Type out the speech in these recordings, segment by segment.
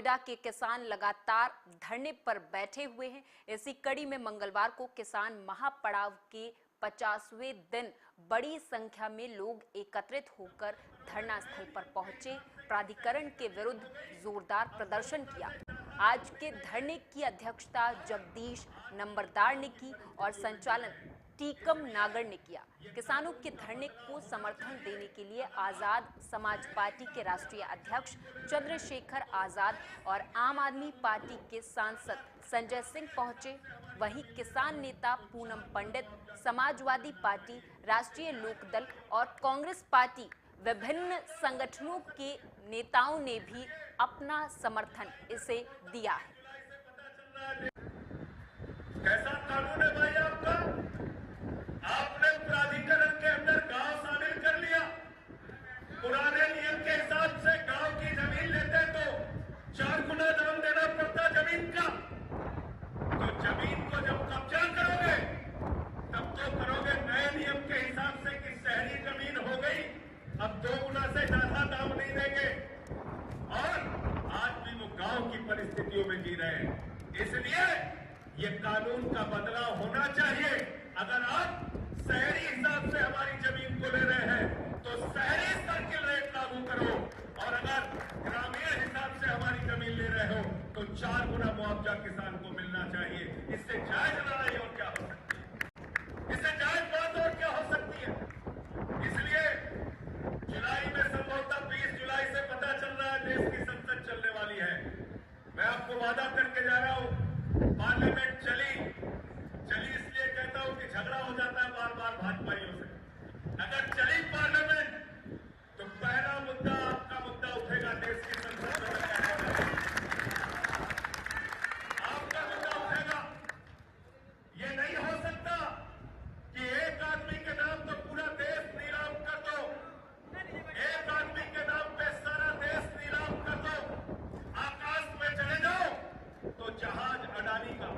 नोएडा के किसान लगातार धरने पर बैठे हुए हैं। इसी कड़ी में मंगलवार को किसान महापड़ाव के 50वें दिन बड़ी संख्या में लोग एकत्रित होकर धरना स्थल पर पहुंचे, प्राधिकरण के विरुद्ध जोरदार प्रदर्शन किया। आज के धरने की अध्यक्षता जगदीश नंबरदार ने की और संचालन टीकम नागर ने किया। किसानों के धरने को समर्थन देने के लिए आजाद समाज पार्टी के राष्ट्रीय अध्यक्ष चंद्रशेखर आजाद और आम आदमी पार्टी के सांसद संजय सिंह पहुंचे। वहीं किसान नेता पूनम पंडित, समाजवादी पार्टी, राष्ट्रीय लोकदल और कांग्रेस पार्टी विभिन्न संगठनों के नेताओं ने भी अपना समर्थन इसे दिया है। कैसा कानून है भाई आपका? आपने प्राधिकरण के अंदर गांव शामिल कर लिया। पुराने नियम के हिसाब से गांव की जमीन लेते तो 4 गुना दाम देना पड़ता जमीन का। तो जमीन को जब कब्जा करोगे तब तो करोगे नए नियम के हिसाब से कि शहरी जमीन हो गई, अब 2 गुना से ज्यादा दाम नहीं देंगे। और आज भी वो गांव की परिस्थितियों में जी रहे हैं। इसलिए ये कानून का बदलाव होना चाहिए। अगर आप शहरी हिसाब से हमारी जमीन को ले रहे हैं तो शहरी सर्किल रेट लागू करो, और अगर ग्रामीण हिसाब से हमारी जमीन ले रहे हो तो 4 गुना मुआवजा किसान को मिलना चाहिए। इससे जायज लड़ाई और क्या हो सकती है? इससे जायज बात और क्या हो सकती है? इसलिए जुलाई में संभवतः 20 जुलाई से पता चल रहा है देश की संसद चलने वाली है। मैं आपको वादा करके जा रहा हूं, पार्लियामेंट चली इसलिए कहता हूं कि झगड़ा हो जाता है बार बार भाजपाइयों से। अगर चली पार्लियामेंट तो पहला मुद्दा आपका मुद्दा उठेगा देश की संसद में। आपका मुद्दा उठेगा। ये नहीं हो सकता कि एक आदमी के नाम तो पूरा देश नीलाम कर दो, एक आदमी के नाम पे सारा देश नीलाम कर दो, आकाश में चले जाओ तो जहाज अडानी का।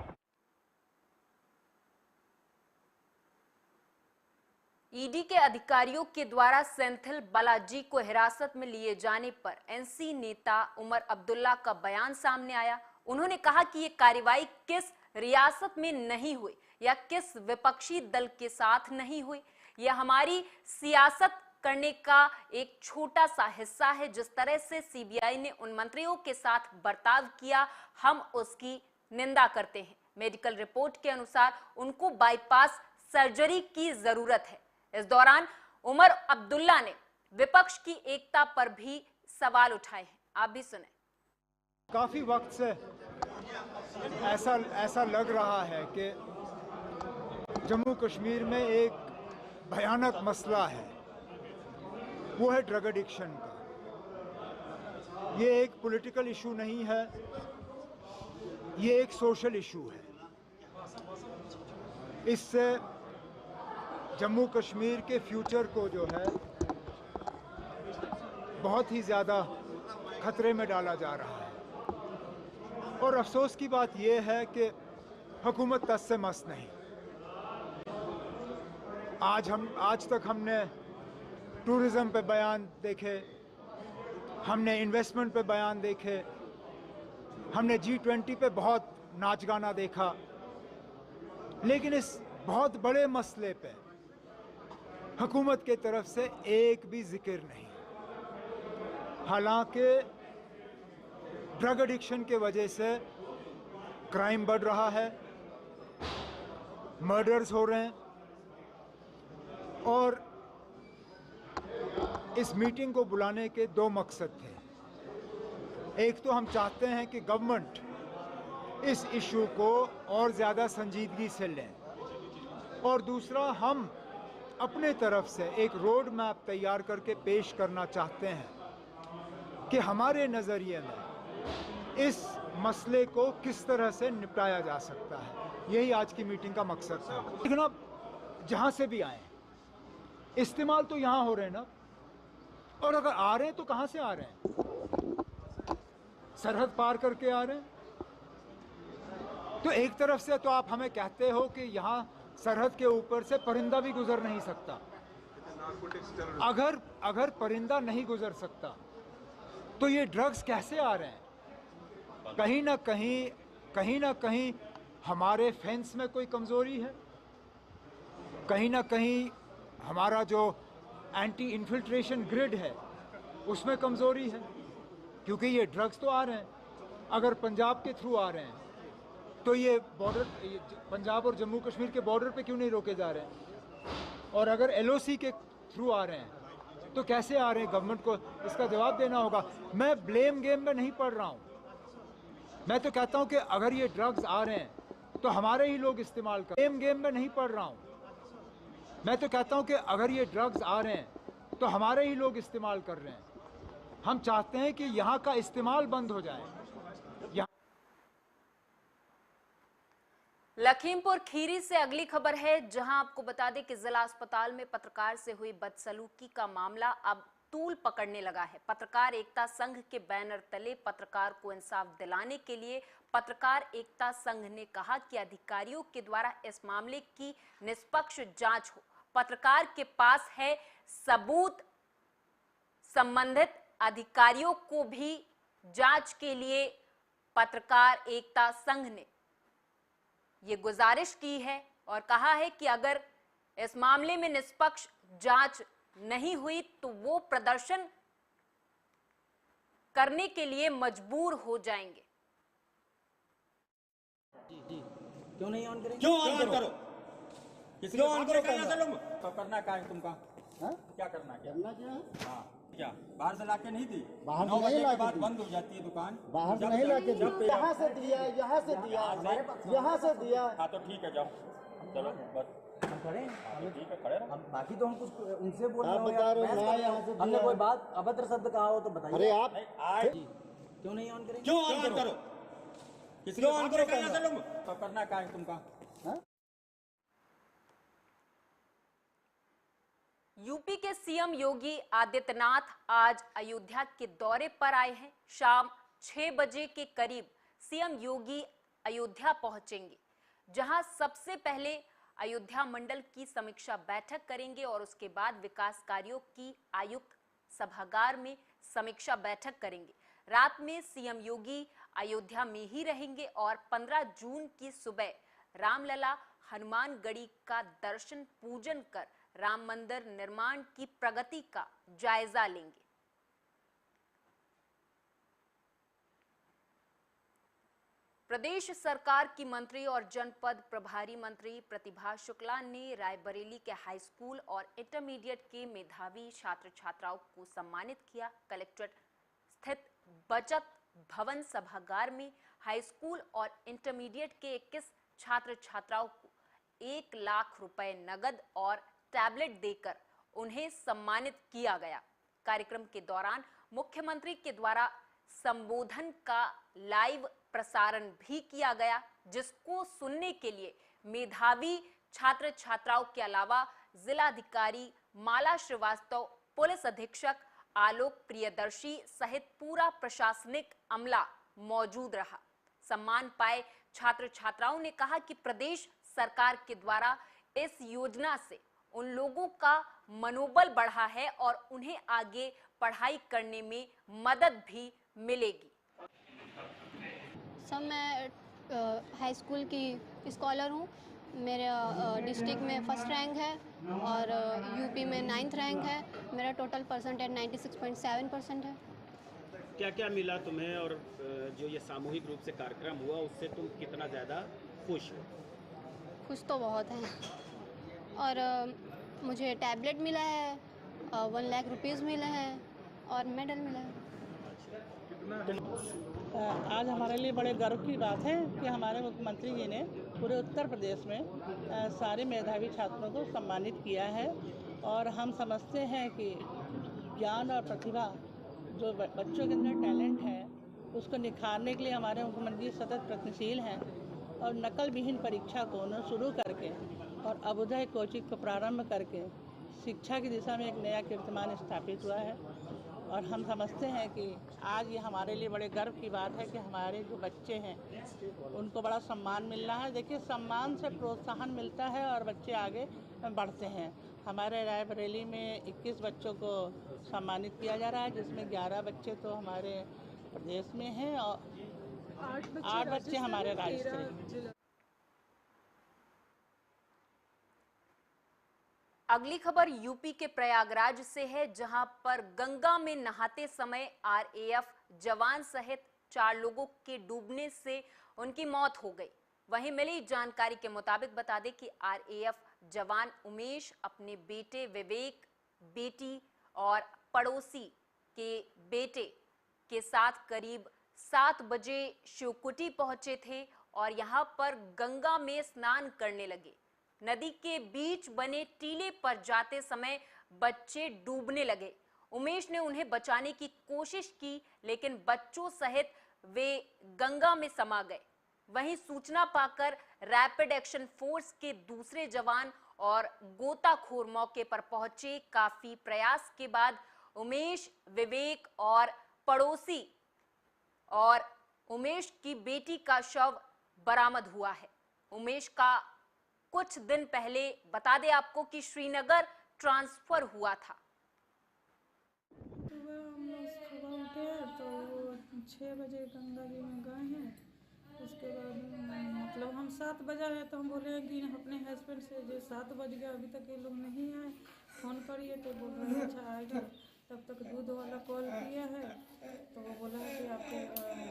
ईडी के अधिकारियों के द्वारा सेंथिल बालाजी को हिरासत में लिए जाने पर एनसी नेता उमर अब्दुल्ला का बयान सामने आया। उन्होंने कहा कि ये कार्रवाई किस रियासत में नहीं हुई या किस विपक्षी दल के साथ नहीं हुई, यह हमारी सियासत करने का एक छोटा सा हिस्सा है। जिस तरह से सीबीआई ने उन मंत्रियों के साथ बर्ताव किया, हम उसकी निंदा करते हैं। मेडिकल रिपोर्ट के अनुसार उनको बाईपास सर्जरी की जरूरत है। इस दौरान उमर अब्दुल्ला ने विपक्ष की एकता पर भी सवाल उठाए हैं। आप भी सुने। काफी वक्त से ऐसा लग रहा है कि जम्मू कश्मीर में एक भयानक मसला है, वो है ड्रग एडिक्शन का। ये एक पॉलिटिकल इशू नहीं है, ये एक सोशल इशू है। इससे जम्मू कश्मीर के फ्यूचर को जो है बहुत ही ज़्यादा खतरे में डाला जा रहा है। और अफसोस की बात यह है कि हुकूमत तस से मस नहीं। आज तक हमने टूरिज़्म पे बयान देखे, हमने इन्वेस्टमेंट पे बयान देखे, हमने G20 पे बहुत नाच गाना देखा, लेकिन इस बहुत बड़े मसले पे हुकूमत के तरफ से एक भी जिक्र नहीं। हालांकि ड्रग एडिक्शन के वजह से क्राइम बढ़ रहा है, मर्डर्स हो रहे हैं, और इस मीटिंग को बुलाने के 2 मकसद थे। एक तो हम चाहते हैं कि गवर्नमेंट इस इशू को और ज़्यादा संजीदगी से लें, और दूसरा हम अपने तरफ से एक रोड मैप तैयार करके पेश करना चाहते हैं कि हमारे नज़रिए में इस मसले को किस तरह से निपटाया जा सकता है। यही आज की मीटिंग का मकसद था। लेकिन अब जहाँ से भी आए, इस्तेमाल तो यहाँ हो रहे हैं ना, और अगर आ रहे हैं तो कहाँ से आ रहे हैं? सरहद पार करके आ रहे हैं। तो एक तरफ से तो आप हमें कहते हो कि यहाँ सरहद के ऊपर से परिंदा भी गुजर नहीं सकता। अगर परिंदा नहीं गुजर सकता तो ये ड्रग्स कैसे आ रहे हैं? कहीं ना कहीं हमारे फेंस में कोई कमज़ोरी है, कहीं ना कहीं हमारा जो एंटी इन्फिल्ट्रेशन ग्रिड है उसमें कमज़ोरी है, क्योंकि ये ड्रग्स तो आ रहे हैं, अगर पंजाब के थ्रू आ रहे हैं तो ये बॉर्डर, पंजाब और जम्मू कश्मीर के बॉर्डर पे क्यों नहीं रोके जा रहे हैं, और अगर एलओसी के थ्रू आ रहे हैं तो कैसे आ रहे हैं? गवर्नमेंट को इसका जवाब देना होगा। मैं ब्लेम गेम में नहीं पढ़ रहा हूँ, मैं तो कहता हूँ कि अगर ये ड्रग्स आ रहे हैं तो हमारे ही लोग इस्तेमाल कर, ब्लेम गेम में नहीं पढ़ रहा हूँ, मैं तो कहता हूँ कि अगर ये ड्रग्स आ रहे हैं तो हमारे ही लोग इस्तेमाल कर रहे हैं। हम चाहते हैं कि यहाँ का इस्तेमाल बंद हो जाए। लखीमपुर खीरी से अगली खबर है, जहां आपको बता दें कि जिला अस्पताल में पत्रकार से हुई बदसलूकी का मामला अब तूल पकड़ने लगा है। पत्रकार एकता संघ के बैनर तले पत्रकार को इंसाफ दिलाने के लिए पत्रकार एकता संघ ने कहा कि अधिकारियों के द्वारा इस मामले की निष्पक्ष जांच हो। पत्रकार के पास है सबूत, संबंधित अधिकारियों को भी जांच के लिए पत्रकार एकता संघ ने ये गुजारिश की है और कहा है कि अगर इस मामले में निष्पक्ष जांच नहीं हुई तो वो प्रदर्शन करने के लिए मजबूर हो जाएंगे। जी क्यों नहीं ऑन करेंगे? क्यों ऑन करो? क्यों ऑन करो? तो करना क्या है तुमका? क्या करना करना क्या है? हाँ क्या बाहर से लाके नहीं दी? बाहर से 9 नहीं बजे के लाके बाद दी। बंद हो जाती है दुकान। बाहर से नहीं लाके दी। यहाँ से दिया, यहाँ से दिया, यहाँ से दिया। हाँ तो ठीक है, जाओ चलो बस हम करें, तो ठीक है, खड़े रहो। हम बाकी तो हम कुछ उनसे बोल आप बता रहे हो ना यहाँ से हमने दिया। कोई बात अभद्र शब्द कहा हो तो बताइए। अरे आप नहीं आज क्यों नहीं ऑन करेंगे? क्यों ऑन करो? क्यों ऑन करो? तो करना क्या है तुमका? यूपी के सीएम योगी आदित्यनाथ आज अयोध्या के दौरे पर आए हैं। शाम 6 बजे के करीब सीएम योगी अयोध्या पहुंचेंगे, जहां सबसे पहले अयोध्या मंडल की समीक्षा बैठक करेंगे और उसके बाद विकास कार्यों की आयुक्त सभागार में समीक्षा बैठक करेंगे। रात में सीएम योगी अयोध्या में ही रहेंगे और 15 जून की सुबह रामलला हनुमानगढ़ी का दर्शन पूजन कर राम मंदिर निर्माण की प्रगति का जायजा लेंगे। प्रदेश सरकार की मंत्री और जनपद प्रभारी मंत्री प्रतिभा शुक्ला ने रायबरेली के हाई स्कूल और इंटरमीडिएट के मेधावी छात्र छात्राओं को सम्मानित किया। कलेक्ट्रेट स्थित बचत भवन सभागार में हाई स्कूल और इंटरमीडिएट के 21 छात्र छात्राओं को 1 लाख रुपए नगद और टैबलेट देकर उन्हें सम्मानित किया गया। कार्यक्रम के दौरान मुख्यमंत्री के द्वारा संबोधन का लाइव प्रसारण भी किया गया, जिसको सुनने के लिए मेधावी छात्र छात्राओं के अलावा जिलाधिकारी माला श्रीवास्तव, पुलिस अधीक्षक आलोक प्रियदर्शी सहित पूरा प्रशासनिक अमला मौजूद रहा। सम्मान पाए छात्र छात्राओं ने कहा कि प्रदेश सरकार के द्वारा इस योजना से उन लोगों का मनोबल बढ़ा है और उन्हें आगे पढ़ाई करने में मदद भी मिलेगी। सर मैं हाई स्कूल की स्कॉलर हूँ। मेरे डिस्ट्रिक्ट में फर्स्ट रैंक है और यूपी में 9th रैंक है। मेरा टोटल परसेंटेज 96.7% है। क्या क्या मिला तुम्हें और जो ये सामूहिक रूप से कार्यक्रम हुआ उससे तुम कितना ज़्यादा खुश हो? खुश तो बहुत है और मुझे टैबलेट मिला है, 1 लाख रुपीज़ मिले हैं और मेडल मिला है। आज हमारे लिए बड़े गर्व की बात है कि हमारे मुख्यमंत्री जी ने पूरे उत्तर प्रदेश में सारे मेधावी छात्रों को सम्मानित किया है और हम समझते हैं कि ज्ञान और प्रतिभा जो बच्चों के अंदर टैलेंट है उसको निखारने के लिए हमारे मुख्यमंत्री सतत प्रयत्नशील हैं और नकल विहीन परीक्षा को शुरू करके और अभ्युदय कोचिंग को प्रारंभ करके शिक्षा की दिशा में एक नया कीर्तिमान स्थापित हुआ है। और हम समझते हैं कि आज ये हमारे लिए बड़े गर्व की बात है कि हमारे जो बच्चे हैं उनको बड़ा सम्मान मिल रहा है। देखिए, सम्मान से प्रोत्साहन मिलता है और बच्चे आगे बढ़ते हैं। हमारे रायबरेली में 21 बच्चों को सम्मानित किया जा रहा है, जिसमें 11 बच्चे तो हमारे प्रदेश में हैं और 8 बच्चे हमारे राजश्री। अगली खबर यूपी के प्रयागराज से है, जहां पर गंगा में नहाते समय आरएएफ जवान सहित 4 लोगों के डूबने से उनकी मौत हो गई। वहीं मिली जानकारी के मुताबिक बता दें कि आरएएफ जवान उमेश अपने बेटे विवेक, बेटी और पड़ोसी के बेटे के साथ करीब 7 बजे शिवकुटी पहुंचे थे और यहां पर गंगा में स्नान करने लगे। नदी के बीच बने टीले पर जाते समय बच्चे डूबने लगे। उमेश ने उन्हें बचाने की कोशिश की, लेकिन बच्चों सहित वे गंगा में समा गए। वहीं सूचना पाकर रैपिड एक्शन फोर्स के दूसरे जवान और गोताखोर मौके पर पहुंचे। काफी प्रयास के बाद उमेश, विवेक और पड़ोसी और उमेश की बेटी का शव बरामद हुआ है। उमेश का कुछ दिन पहले बता दें आपको कि श्रीनगर ट्रांसफर हुआ था। सुबह हम लोग सुबह उठे तो 6 बजे गंगा जी में गए हैं। उसके बाद मतलब हम 7 बजा है तो हम बोले कि अपने हस्बैंड से जो 7 बज गया अभी तक ये लोग नहीं आए, फ़ोन करिए तो बोल रहे हैं अच्छा आएगा। तब तक दूध वाला कॉल किया है तो वो बोला है कि आपके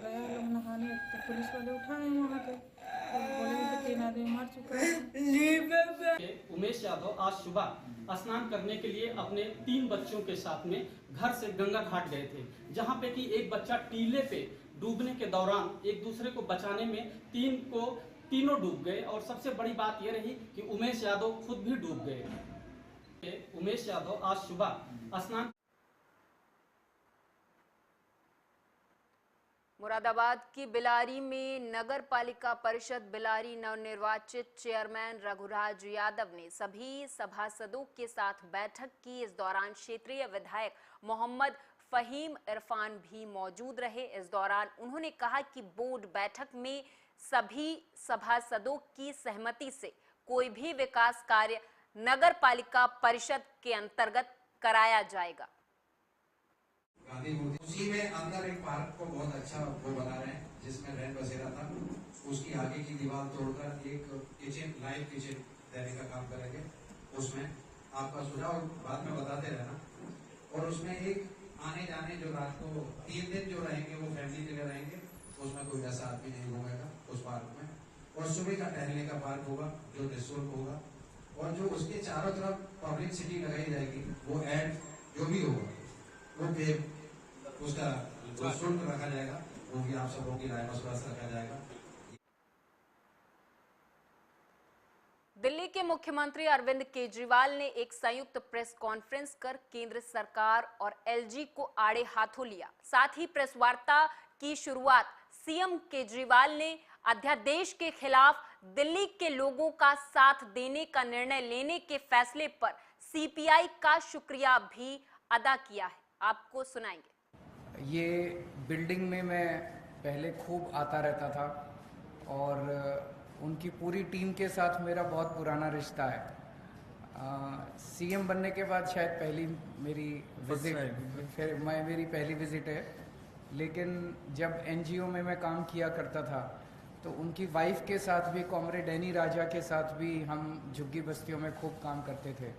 गया लोग नहाने, तो पुलिस वाले उठाए वहाँ के, तो बोले कि 3 आदमी मर चुका है। उमेश यादव आज सुबह स्नान करने के लिए अपने 3 बच्चों के साथ में घर से गंगा घाट गए थे, जहां पे कि एक बच्चा टीले पे डूबने के दौरान एक दूसरे को बचाने में तीनों डूब गए। और सबसे बड़ी बात यह रही कि उमेश यादव खुद भी डूब गए। उमेश यादव आज सुबह स्नान। मुरादाबाद की बिलारी में नगर पालिका परिषद बिलारी नवनिर्वाचित चेयरमैन रघुराज यादव ने सभी सभासदों के साथ बैठक की। इस दौरान क्षेत्रीय विधायक मोहम्मद फहीम इरफान भी मौजूद रहे। इस दौरान उन्होंने कहा कि बोर्ड बैठक में सभी सभासदों की सहमति से कोई भी विकास कार्य नगर पालिका परिषद के अंतर्गत कराया जाएगा। गांधी मूर्ति उसी में अंदर एक पार्क को बहुत अच्छा वो बना रहे हैं, जिसमें रैन बसेरा था। उसकी आगे की दीवार तोड़कर एक किचन, लाइव किचन देने का काम करेंगे। उसमें आपका सुझाव बाद में बताते रहना। और उसमें एक आने जाने जो रात को 3 दिन जो रहेंगे वो फैमिली के लिए रहेंगे। उसमें कोई ऐसा आदमी नहीं घूमेगा उस पार्क में। और सुबह का टहलने का पार्क होगा जो निःशुल्क होगा। और जो उसके चारों तरफ पब्लिसिटी लगाई जाएगी, वो एड जो भी होगा वो भी उसका जो शुल्क रखा जाएगा, वो भी आप सबों की राय मशवरा से रखा जाएगा। दिल्ली के मुख्यमंत्री अरविंद केजरीवाल ने एक संयुक्त प्रेस कॉन्फ्रेंस कर केंद्र सरकार और एलजी को आड़े हाथों लिया। साथ ही प्रेस वार्ता की शुरुआत सीएम केजरीवाल ने अध्यादेश के खिलाफ दिल्ली के लोगों का साथ देने का निर्णय लेने के फैसले पर सीपीआई का शुक्रिया भी अदा किया है। आपको सुनाएंगे। ये बिल्डिंग में मैं पहले खूब आता रहता था और उनकी पूरी टीम के साथ मेरा बहुत पुराना रिश्ता है। सीएम बनने के बाद शायद पहली मेरी विजिट, मेरी पहली विजिट है। लेकिन जब एनजीओ में मैं काम किया करता था तो उनकी वाइफ के साथ भी, कॉमरेड डैनी राजा के साथ भी हम झुग्गी बस्तियों में खूब काम करते थे।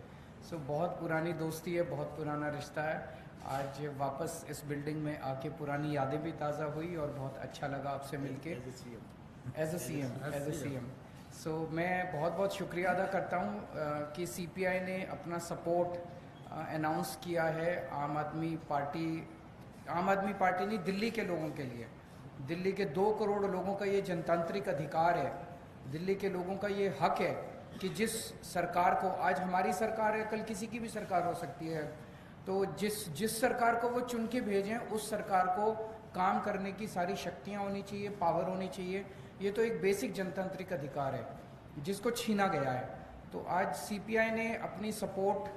सो बहुत पुरानी दोस्ती है, बहुत पुराना रिश्ता है। आज वापस इस बिल्डिंग में आके पुरानी यादें भी ताज़ा हुई और बहुत अच्छा लगा आपसे मिलके एज ए सीएम। सो मैं बहुत बहुत शुक्रिया अदा करता हूँ कि सीपीआई ने अपना सपोर्ट अनाउंस किया है आम आदमी पार्टी नहीं, दिल्ली के लोगों के लिए। दिल्ली के 2 करोड़ लोगों का ये जनतांत्रिक अधिकार है, दिल्ली के लोगों का ये हक है कि जिस सरकार को, आज हमारी सरकार है, कल किसी की भी सरकार हो सकती है, तो जिस सरकार को वो चुन के भेजें उस सरकार को काम करने की सारी शक्तियाँ होनी चाहिए, पावर होनी चाहिए। ये तो एक बेसिक जनतांत्रिक अधिकार है जिसको छीना गया है। तो आज सीपीआई ने अपनी सपोर्ट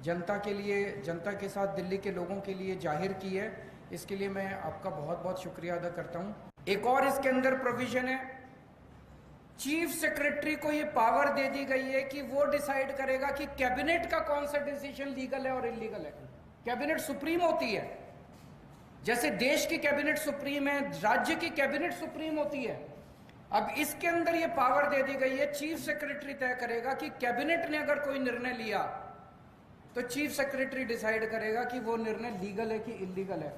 जनता के लिए, जनता के साथ दिल्ली के लोगों के लिए जाहिर की है। इसके लिए मैं आपका बहुत बहुत शुक्रिया अदा करता हूँ। एक और इसके अंदर प्रोविजन है, चीफ सेक्रेटरी को ये पावर दे दी गई है कि वो डिसाइड करेगा कि कैबिनेट का कौन सा डिसीजन लीगल है और इलीगल है। कैबिनेट सुप्रीम होती है, जैसे देश की कैबिनेट सुप्रीम है, राज्य की कैबिनेट सुप्रीम होती है। अब इसके अंदर ये पावर दे दी गई है, चीफ सेक्रेटरी तय करेगा कि कैबिनेट ने अगर कोई निर्णय लिया तो चीफ सेक्रेटरी डिसाइड करेगा कि वो निर्णय लीगल है कि इलीगल है।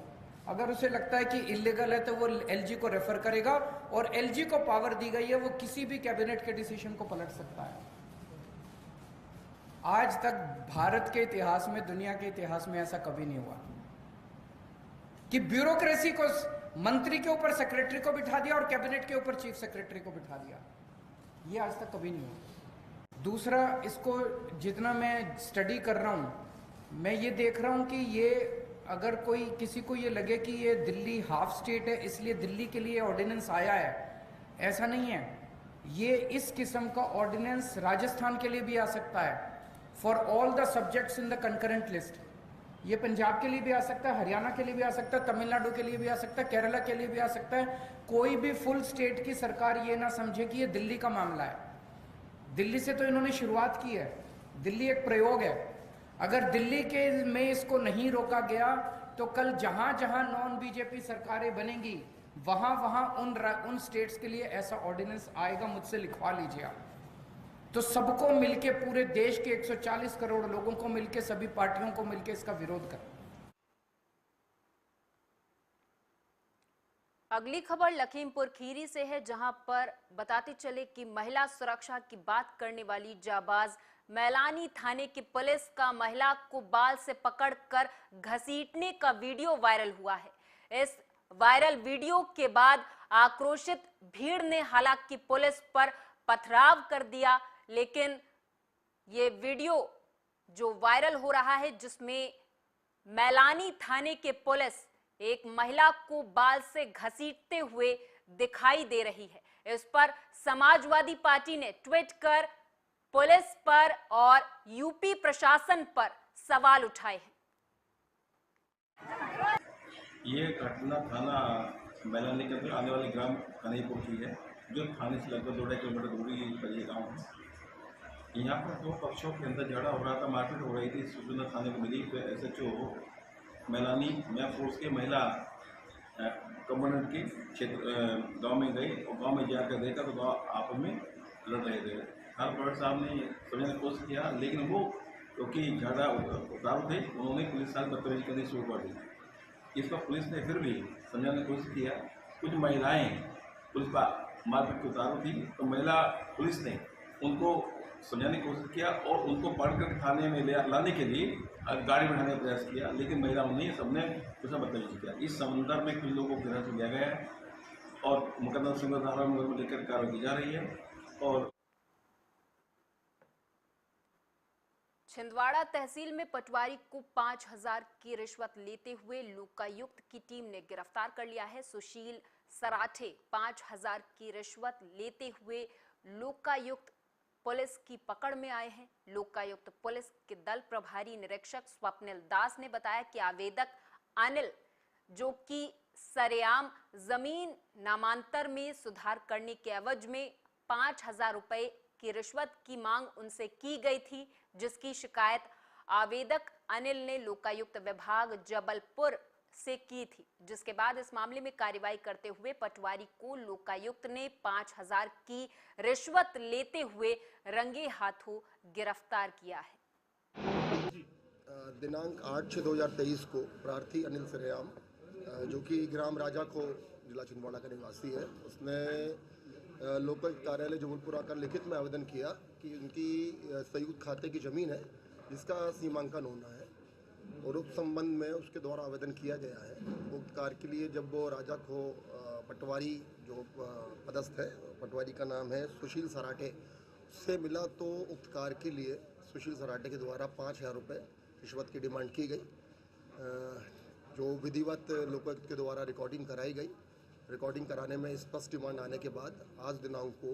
अगर उसे लगता है कि इलीगल है तो वो एलजी को रेफर करेगा, और एलजी को पावर दी गई है, वो किसी भी कैबिनेट के डिसीजन को पलट सकता है। आज तक भारत के इतिहास में, दुनिया के इतिहास में ऐसा कभी नहीं हुआ कि ब्यूरोक्रेसी को, मंत्री के ऊपर सेक्रेटरी को बिठा दिया और कैबिनेट के ऊपर चीफ सेक्रेटरी को बिठा दिया। ये आज तक कभी नहीं हुआ। दूसरा, इसको जितना मैं स्टडी कर रहा हूं, मैं ये देख रहा हूं कि ये अगर कोई किसी को ये लगे कि ये दिल्ली हाफ स्टेट है इसलिए दिल्ली के लिए ऑर्डिनेंस आया है, ऐसा नहीं है। ये इस किस्म का ऑर्डिनेंस राजस्थान के लिए भी आ सकता है, for all the subjects in the concurrent list. ये पंजाब के लिए भी आ सकता है, हरियाणा के लिए भी आ सकता है, तमिलनाडु के लिए भी आ सकता है, केरला के लिए भी आ सकता है। कोई भी फुल स्टेट की सरकार ये ना समझे कि ये दिल्ली का मामला है। दिल्ली से तो इन्होंने शुरुआत की है, दिल्ली एक प्रयोग है। अगर दिल्ली के में इसको नहीं रोका गया तो कल जहां जहां नॉन बीजेपी सरकारें बनेंगी वहां वहां उन स्टेट्स के लिए ऐसा ऑर्डिनेंस आएगा। मुझसे लिखवा लीजिए आप। तो सबको मिलके, पूरे देश के 140 करोड़ लोगों को मिलके, सभी पार्टियों को मिलके इसका विरोध कर। अगली खबर लखीमपुर खीरी से है, जहां पर बताते चले कि महिला सुरक्षा की बात करने वाली जाबाज मैलानी थाने की पुलिस का महिला को बाल से पकड़कर घसीटने का वीडियो वायरल हुआ है। इस वायरल वीडियो के बाद आक्रोशित भीड़ ने हालांकि पुलिस पर पथराव कर दिया, लेकिन ये वीडियो जो वायरल हो रहा है जिसमें मैलानी थाने के पुलिस एक महिला को बाल से घसीटते हुए दिखाई दे रही है। इस पर समाजवादी पार्टी ने ट्वीट कर पुलिस पर और यूपी प्रशासन पर सवाल उठाए हैं। ये घटना थाना मैलानी के अंदर आने वाले ग्राम कन्हैयापुर की है, जो थाने से लगभग 2.5 किलोमीटर दूरी पर ये गाँव है। यहाँ पर 2 पक्षों के अंदर झगड़ा हो रहा था, मारपीट हो रही थी। सूचना थाने को मिली तो SHO मैलानी में फोर्स के महिला कमांडेंट के क्षेत्र गांव में गई और गांव में जाकर देखा तो गांव आपस में लड़ रहे थे। थाना प्रभारी साहब ने समझाने की कोशिश किया, लेकिन वो क्योंकि झगड़ा उतारू थे, उन्होंने पुलिस के साथ बदतमीजी करनी शुरू कर दी। इस पर पुलिस ने फिर भी समझाने की कोशिश किया। कुछ महिलाएं पुलिस पर मारपीट के उतारू थी, तो महिला पुलिस ने उनको समझाने की कोशिश किया और उनको पकड़कर थाने में लाने के लिए गाड़ी बढ़ाने का प्रयास किया, लेकिन महिलाओं ने सबने उसका बदतमीजी किया। इस संदर्भ में कुछ लोगों को गिरफ्तार किया गया है और मुकदमा संज्ञान में लेकर कार्रवाई की जा रही है। और छिंदवाड़ा तहसील में पटवारी को 5000 की रिश्वत लेते हुए लोकायुक्त की टीम ने गिरफ्तार कर लिया है। सुशील सराठे 5000 की रिश्वत लेते हुए लोकायुक्त पुलिस की पकड़ में आए हैं। लोकायुक्त पुलिस के दल प्रभारी निरीक्षक स्वप्निल दास ने बताया कि आवेदक अनिल, जो कि सरेआम जमीन नामांतर में सुधार करने के एवज में 5000 रुपए की रिश्वत की मांग उनसे की गई थी, जिसकी शिकायत आवेदक अनिल ने लोकायुक्त विभाग जबलपुर से की थी, जिसके बाद इस मामले में कार्रवाई करते हुए पटवारी को लोकायुक्त ने 5000 की रिश्वत लेते हुए रंगे हाथों गिरफ्तार किया है। दिनांक 8/6/2023 को प्रार्थी अनिल सरेआम, जो कि ग्राम राजा को जिला छिंदवाड़ा का निवासी है, उसने लोकायुक्त कार्यालय जबलपुर आकर लिखित में आवेदन किया कि उनकी संयुक्त खाते की ज़मीन है जिसका सीमांकन होना है, और उस संबंध में उसके द्वारा आवेदन किया गया है। उक्त कार्य के लिए जब वो राजा को पटवारी जो पदस्थ है, पटवारी का नाम है सुशील सराठे, से मिला तो उक्त कार्य के लिए सुशील सराठे के द्वारा 5000 रुपये रिश्वत की डिमांड की गई, जो विधिवत लोकायुक्त के द्वारा रिकॉर्डिंग कराई गई। रिकॉर्डिंग कराने में स्पष्ट डिमांड आने के बाद आज दिनांक को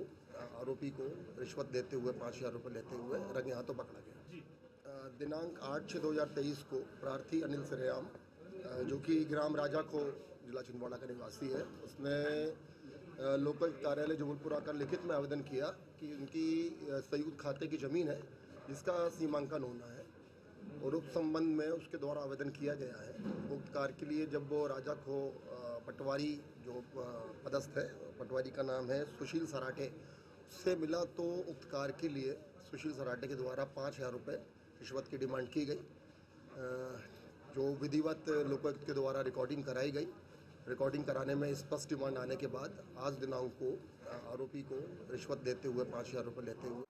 आरोपी को रिश्वत देते हुए 5000 रुपये लेते हुए रंगे हाथों पकड़ा गया। दिनांक 8/6/2023 को प्रार्थी अनिल सरेआम, जो कि ग्राम राजा को जिला छिंदवाड़ा का निवासी है, उसने लोकायुक्त कार्यालय जबलपुर आकर लिखित में आवेदन किया कि उनकी संयुक्त खाते की ज़मीन है जिसका सीमांकन होना है, और उस संबंध में उसके द्वारा आवेदन किया गया है। उक्त कार्य के लिए जब वो राजा खो पटवारी जो पदस्थ है, पटवारी का नाम है सुशील सराटे, उससे मिला तो उक्त कार्य के लिए सुशील सराटे के द्वारा 5,000 रुपये रिश्वत की डिमांड की गई, जो विधिवत लोकायुक्त के द्वारा रिकॉर्डिंग कराई गई। रिकॉर्डिंग कराने में स्पष्ट डिमांड आने के बाद आज दिनांक को आरोपी को रिश्वत देते हुए 5,000 रुपये लेते हुए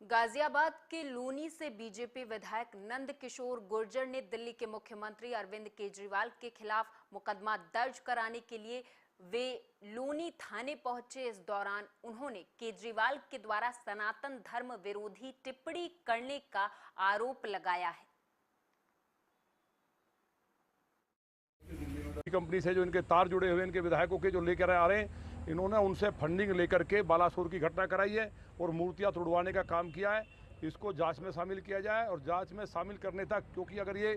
गाजियाबाद के लूनी से बीजेपी विधायक नंद किशोर गुर्जर ने दिल्ली के मुख्यमंत्री अरविंद केजरीवाल के खिलाफ मुकदमा दर्ज कराने के लिए वे लूनी थाने पहुंचे। इस दौरान उन्होंने केजरीवाल के द्वारा सनातन धर्म विरोधी टिप्पणी करने का आरोप लगाया है। कंपनी से जो इनके तार जुड़े हुए इनके विधायकों के जो लेकर आ रहे हैं, इन्होंने उनसे फंडिंग लेकर के बालासोर की घटना कराई है और मूर्तियां तोड़वाने का काम किया है। इसको जांच में शामिल किया जाए और जांच में शामिल करने तक, क्योंकि अगर ये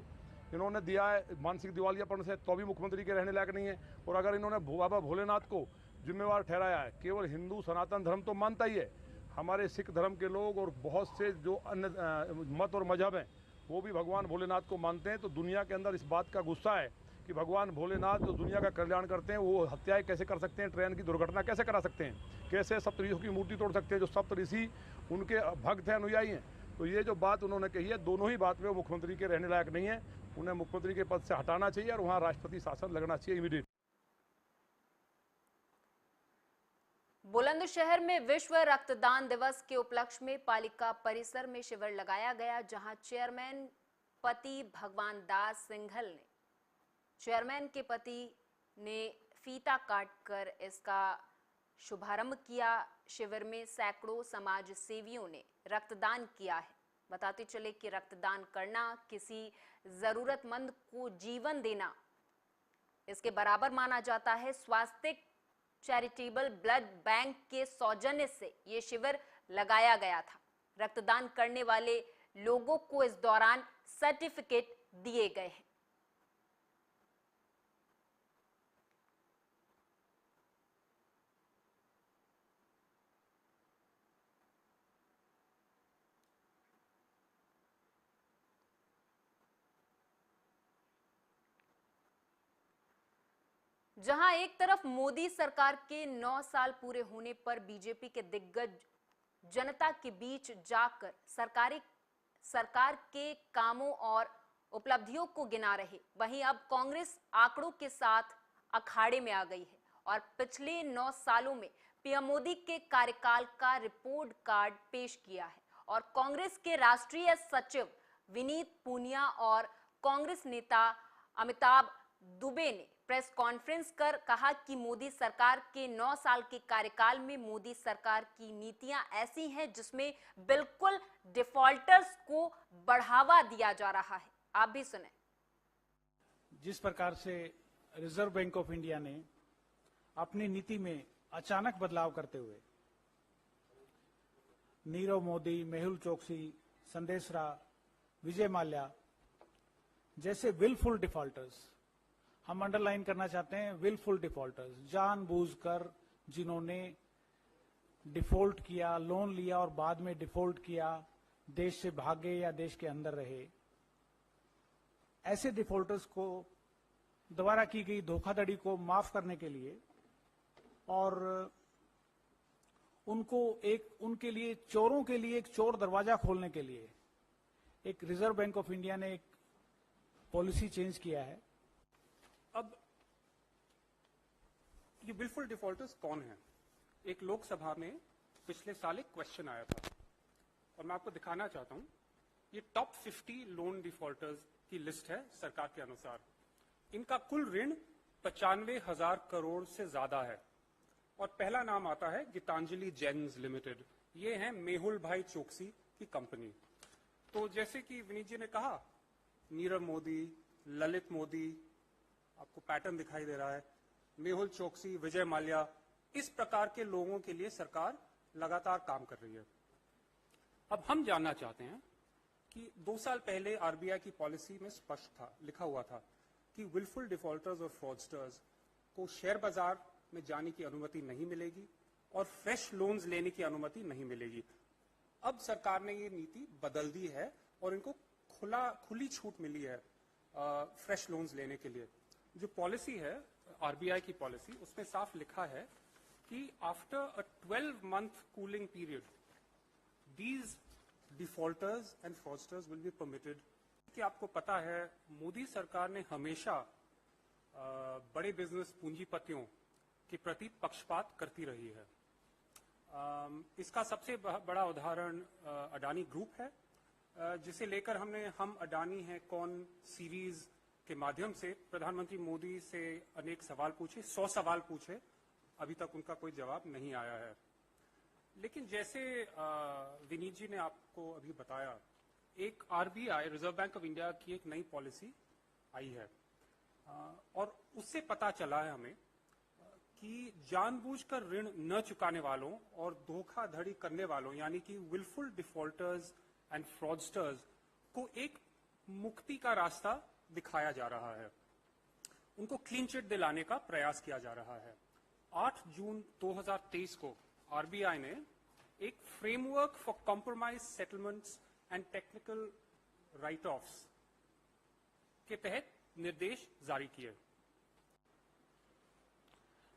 इन्होंने दिया है मानसिक दिवालियापन से तो भी मुख्यमंत्री के रहने लायक नहीं है। और अगर इन्होंने बाबा भोलेनाथ को जिम्मेवार ठहराया है, केवल हिंदू सनातन धर्म तो मानता ही है, हमारे सिख धर्म के लोग और बहुत से जो अन्य मत और मजहब हैं वो भी भगवान भोलेनाथ को मानते हैं। तो दुनिया के अंदर इस बात का गुस्सा है कि भगवान भोलेनाथ जो दुनिया का कल्याण करते हैं वो हत्याएं कैसे कर सकते हैं, ट्रेन की दुर्घटना कैसे करा सकते हैं, कैसे सप्तऋषियों की मूर्ति तोड़ सकते हैं जो सप्तऋषि उनके भक्त हैं, अनुयायी हैं। तो ये जो बात उन्होंने कही है, दोनों ही बात में वो मुख्यमंत्री के रहने लायक नहीं है। उन्हें मुख्यमंत्री के पद से हटाना चाहिए और वहाँ राष्ट्रपति शासन लगना चाहिए इमीडिएट। बुलंदशहर में विश्व रक्तदान दिवस के उपलक्ष्य में पालिका परिसर में शिविर लगाया गया, जहां चेयरमैन पति भगवान दास सिंघल ने चेयरमैन के पति ने फीता काटकर इसका शुभारंभ किया। शिविर में सैकड़ों समाज सेवियों ने रक्तदान किया है। बताते चले कि रक्तदान करना किसी जरूरतमंद को जीवन देना इसके बराबर माना जाता है। स्वास्थ्य चैरिटेबल ब्लड बैंक के सौजन्य से ये शिविर लगाया गया था। रक्तदान करने वाले लोगों को इस दौरान सर्टिफिकेट दिए गए हैं। जहां एक तरफ मोदी सरकार के 9 साल पूरे होने पर बीजेपी के दिग्गज जनता के बीच जाकर सरकार के कामों और उपलब्धियों को गिना रहे, वहीं अब कांग्रेस आंकड़ों के साथ अखाड़े में आ गई है और पिछले 9 सालों में पीएम मोदी के कार्यकाल का रिपोर्ट कार्ड पेश किया है। और कांग्रेस के राष्ट्रीय सचिव विनीत पूनिया और कांग्रेस नेता अमिताभ दुबे ने प्रेस कॉन्फ्रेंस कर कहा कि मोदी सरकार के 9 साल के कार्यकाल में मोदी सरकार की नीतियां ऐसी हैं जिसमें बिल्कुल डिफॉल्टर्स को बढ़ावा दिया जा रहा है। आप भी सुने। जिस प्रकार से रिजर्व बैंक ऑफ इंडिया ने अपनी नीति में अचानक बदलाव करते हुए नीरव मोदी, मेहुल चोकसी, संदेशरा, विजय माल्या जैसे विलफुल डिफॉल्टर्स, हम अंडरलाइन करना चाहते हैं विलफुल डिफॉल्टर्स, जानबूझकर जिन्होंने डिफॉल्ट किया, लोन लिया और बाद में डिफॉल्ट किया, देश से भागे या देश के अंदर रहे, ऐसे डिफॉल्टर्स को दोबारा की गई धोखाधड़ी को माफ करने के लिए और उनके लिए चोरों के लिए एक चोर दरवाजा खोलने के लिए एक रिजर्व बैंक ऑफ इंडिया ने एक पॉलिसी चेंज किया है। अब ये विलफुल डिफॉल्टर्स कौन हैं? एक लोकसभा में पिछले साल एक क्वेश्चन आया था और मैं आपको दिखाना चाहता हूं। ये टॉप 50 लोन डिफॉल्टर्स की लिस्ट है सरकार के अनुसार। इनका कुल ऋण 95,000 करोड़ से ज्यादा है और पहला नाम आता है गीतांजलि जेन्स लिमिटेड। ये है मेहुल भाई चोकसी की कंपनी। तो जैसे कि विनीत जी ने कहा, नीरव मोदी, ललित मोदी, आपको पैटर्न दिखाई दे रहा है, मेहुल चोकसी, विजय माल्या, इस प्रकार के लोगों के लिए सरकार लगातार काम कर रही है। अब हम जानना चाहते हैं कि 2 साल पहले आरबीआई की पॉलिसी में स्पष्ट था, लिखा हुआ था कि विलफुल डिफॉल्टर्स और फ्रॉडस्टर्स को शेयर बाजार में जाने की अनुमति नहीं मिलेगी और फ्रेश लोन्स लेने की अनुमति नहीं मिलेगी। अब सरकार ने ये नीति बदल दी है और इनको खुली छूट मिली है फ्रेश लोन्स लेने के लिए। जो पॉलिसी है आरबीआई की पॉलिसी, उसमें साफ लिखा है कि after a 12-month cooling period these defaulters and fraudsters will be permitted. कि आपको पता है मोदी सरकार ने हमेशा बड़े बिजनेस पूंजीपतियों के प्रति पक्षपात करती रही है। इसका सबसे बड़ा उदाहरण अडानी ग्रुप है, जिसे लेकर हम अडानी है कौन सीरीज के माध्यम से प्रधानमंत्री मोदी से अनेक सवाल पूछे, 100 सवाल पूछे, अभी तक उनका कोई जवाब नहीं आया है। लेकिन जैसे विनीत जी ने आपको अभी बताया, एक RBI reserve bank of India की एक नई पॉलिसी आई है और उससे पता चला है हमें कि जानबूझकर ऋण न चुकाने वालों और धोखाधड़ी करने वालों यानी कि विलफुल डिफॉल्टर्स एंड फ्रॉडस्टर्स को एक मुक्ति का रास्ता दिखाया जा रहा है, उनको क्लीन चिट दिलाने का प्रयास किया जा रहा है। 8 जून 2023 को आरबीआई ने एक framework for compromise settlements and technical right offs के तहत निर्देश जारी किए।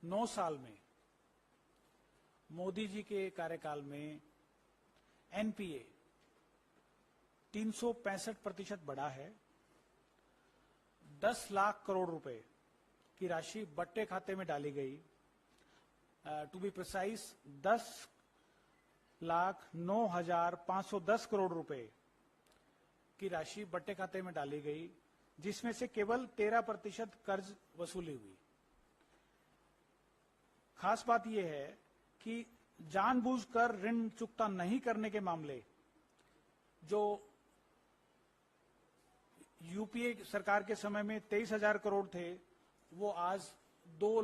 9 साल में मोदी जी के कार्यकाल में एनपीए 365% बढ़ा है। 10 लाख करोड़ रुपए की राशि बट्टे खाते में डाली गई। टू बी प्रिसाइज 10,09,510 करोड़ रुपए की राशि बट्टे खाते में डाली गई, जिसमें से केवल 13% कर्ज वसूली हुई। खास बात यह है कि जानबूझकर ऋण चुकता नहीं करने के मामले जो यूपीए सरकार के समय में 23,000 करोड़ थे, वो आज 2